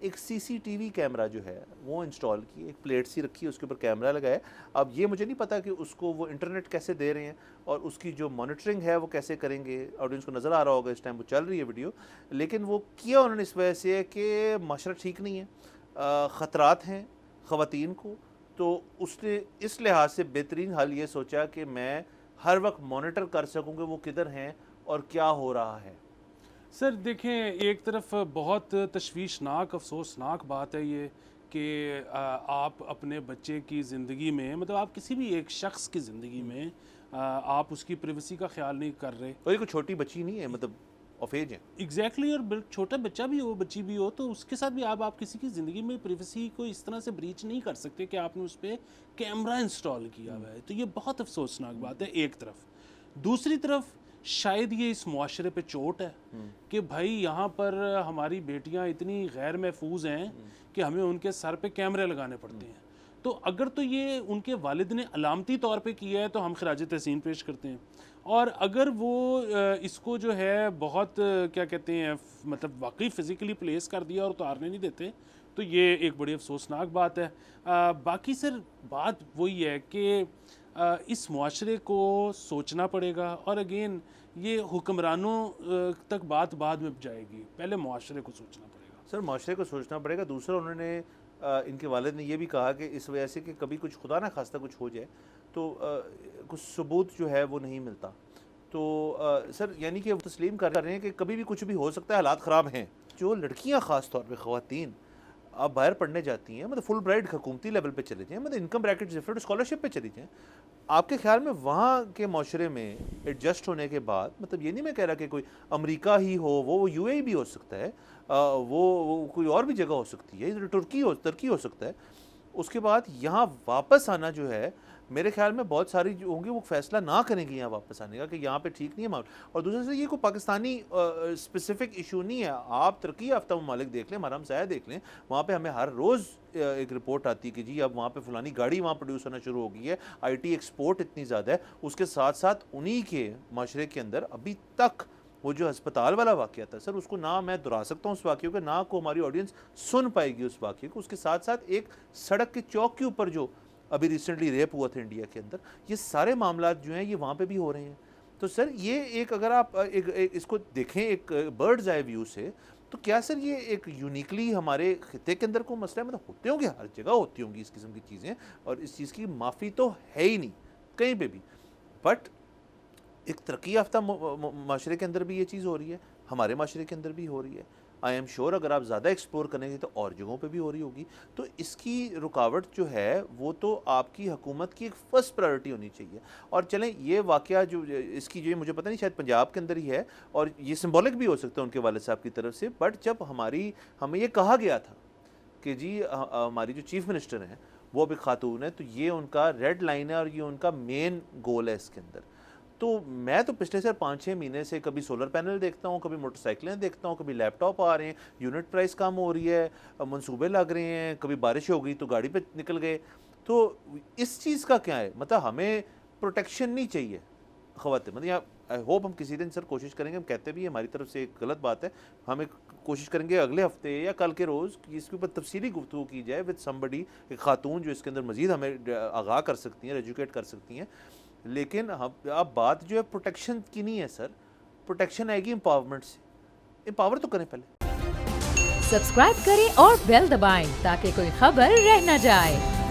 ایک سی C T V camera جو ہے وہ انسٹال کی, ایک پلیٹ سی رکھی ہے, اس کے اوپر کیمرہ لگایا. اب یہ مجھے نہیں پتا کہ اس کو وہ انٹرنیٹ کیسے دے رہے ہیں اور اس کی جو مانیٹرنگ ہے وہ کیسے کریں گے. آڈینس کو نظر آ رہا ہوگا اس ٹائم وہ چل رہی ہے ویڈیو, لیکن وہ کیا انہوں نے اس وجہ سے کہ معاشرہ ٹھیک نہیں ہے, خطرات ہیں خواتین کو. تو اس نے اس لحاظ سے بہترین حل یہ سوچا کہ میں ہر وقت مانیٹر کر سکوں کہ وہ کدھر ہیں اور کیا ہو رہا ہے. سر دیکھیں, ایک طرف بہت تشویشناک افسوسناک بات ہے یہ کہ آپ اپنے بچے کی زندگی میں, مطلب آپ کسی بھی ایک شخص کی زندگی میں آپ اس کی پریویسی کا خیال نہیں کر رہے. اور یہ کوئی چھوٹی بچی نہیں ہے, مطلب آف ایج ہے. ایگزیکٹلی, اور چھوٹا بچہ بھی ہو بچی بھی ہو تو اس کے ساتھ بھی آپ کسی کی زندگی میں پریویسی کو اس طرح سے بریچ نہیں کر سکتے کہ آپ نے اس پہ کیمرہ انسٹال کیا ہوا ہے. تو یہ بہت افسوسناک بات ہے ایک طرف. دوسری طرف شاید یہ اس معاشرے پہ چوٹ ہے کہ بھائی یہاں پر ہماری بیٹیاں اتنی غیر محفوظ ہیں کہ ہمیں ان کے سر پہ کیمرے لگانے پڑتے ہیں. تو اگر تو یہ ان کے والد نے علامتی طور پہ کیا ہے تو ہم خراج تحسین پیش کرتے ہیں, اور اگر وہ اس کو جو ہے بہت کیا کہتے ہیں مطلب واقعی فزیکلی پلیس کر دیا اور اتارنے نہیں دیتے تو یہ ایک بڑی افسوسناک بات ہے. باقی سر بات وہی ہے کہ اس معاشرے کو سوچنا پڑے گا, اور اگین یہ حکمرانوں تک بات بعد میں جائے گی, پہلے معاشرے کو سوچنا پڑے گا. سر معاشرے کو سوچنا پڑے گا. دوسرا انہوں نے ان کے والد نے یہ بھی کہا کہ اس وجہ سے کہ کبھی کچھ خدا نہ خواستہ کچھ ہو جائے تو کچھ ثبوت جو ہے وہ نہیں ملتا. تو سر یعنی کہ وہ تسلیم کر رہے ہیں کہ کبھی بھی کچھ بھی ہو سکتا ہے, حالات خراب ہیں. جو لڑکیاں خاص طور پہ خواتین آپ باہر پڑھنے جاتی ہیں, مطلب فل برائڈ حکومتی لیول پہ چلے جائیں, مطلب انکم بریکٹ ڈفرینٹ اسکالرشپ پہ چلی جائیں, آپ کے خیال میں وہاں کے معاشرے میں ایڈجسٹ ہونے کے بعد, مطلب یہ نہیں میں کہہ رہا کہ کوئی امریکہ ہی ہو, وہ یو اے بھی ہو سکتا ہے, وہ کوئی اور بھی جگہ ہو سکتی ہے, ترکی ہو سکتا ہے, اس کے بعد یہاں واپس آنا جو ہے میرے خیال میں بہت ساری جو ہوں گی وہ فیصلہ نہ کریں گی یہاں واپس آنے کا کہ یہاں پہ ٹھیک نہیں ہے ماحول. اور دوسرے سے یہ کوئی پاکستانی اسپیسیفک ایشو نہیں ہے. آپ ترقی یافتہ ممالک دیکھ لیں, ہمارا ہمسایہ دیکھ لیں, وہاں پہ ہمیں ہر روز ایک رپورٹ آتی ہے کہ جی اب وہاں پہ فلانی گاڑی وہاں پروڈیوس ہونا شروع ہو گئی ہے, آئی ٹی ایکسپورٹ اتنی زیادہ ہے. اس کے ساتھ ساتھ انہی کے معاشرے کے اندر ابھی تک وہ جو ہسپتال والا واقعہ تھا سر, اس کو نہ میں دہرا سکتا ہوں اس واقعے کو, نہ کو ہماری آڈینس سن پائے گی اس واقعے کو. اس کے ساتھ ساتھ ایک سڑک کے چوک کے اوپر جو ابھی ریسنٹلی ریپ ہوا تھا انڈیا کے اندر, یہ سارے معاملات جو ہیں یہ وہاں پہ بھی ہو رہے ہیں. تو سر یہ ایک اگر آپ اس کو دیکھیں ایک برڈز آئی ویو سے, تو کیا سر یہ ایک یونیکلی ہمارے خطے کے اندر کوئی مسئلہ ہے؟ مطلب ہوتے ہوں گے, ہر جگہ ہوتی ہوں گی اس قسم کی چیزیں, اور اس چیز کی معافی تو ہے ہی نہیں کہیں پہ بھی. بٹ ایک ترقی یافتہ معاشرے کے اندر بھی یہ چیز ہو رہی ہے, ہمارے معاشرے کے اندر بھی ہو رہی ہے. آئی ایم شیور اگر آپ زیادہ ایکسپلور کریں گے تو اور جگہوں پہ بھی ہو رہی ہوگی. تو اس کی رکاوٹ جو ہے وہ تو آپ کی حکومت کی ایک فرسٹ پرائرٹی ہونی چاہیے. اور چلیں یہ واقعہ جو اس کی جو مجھے پتہ نہیں شاید پنجاب کے اندر ہی ہے, اور یہ سمبولک بھی ہو سکتا ہے ان کے والد صاحب کی طرف سے, بٹ جب ہمیں یہ کہا گیا تھا کہ جی ہماری جو چیف منسٹر ہیں وہ بھی خاتون ہے, تو یہ ان کا ریڈ لائن ہے اور یہ ان کا مین گول ہے اس کے اندر. تو میں تو پچھلے سر 5-6 مہینے سے کبھی سولر پینل دیکھتا ہوں, کبھی موٹر سائیکلیں دیکھتا ہوں, کبھی لیپ ٹاپ آ رہے ہیں, یونٹ پرائس کم ہو رہی ہے, منصوبے لگ رہے ہیں, کبھی بارش ہو گئی تو گاڑی پہ نکل گئے. تو اس چیز کا کیا ہے, مطلب ہمیں پروٹیکشن نہیں چاہیے خواتین. مطلب آئی ہوپ ہم کسی دن سر کوشش کریں گے, ہم کہتے بھی ہیں ہماری طرف سے ایک غلط بات ہے, ہمیں کوشش کریں گے اگلے ہفتے یا کل کے روز اس کے اوپر تفصیلی گفتگو کی جائے وتھ سمبڈی, ایک خاتون جو اس کے اندر مزید ہمیں آگاہ کر سکتی ہیں, ایجوکیٹ کر سکتی ہیں. لیکن اب بات جو ہے پروٹیکشن کی نہیں ہے سر, پروٹیکشن آئے گی امپاورمنٹ سے. امپاور تو کریں پہلے. سبسکرائب کریں اور بیل دبائیں تاکہ کوئی خبر رہ نہ جائے.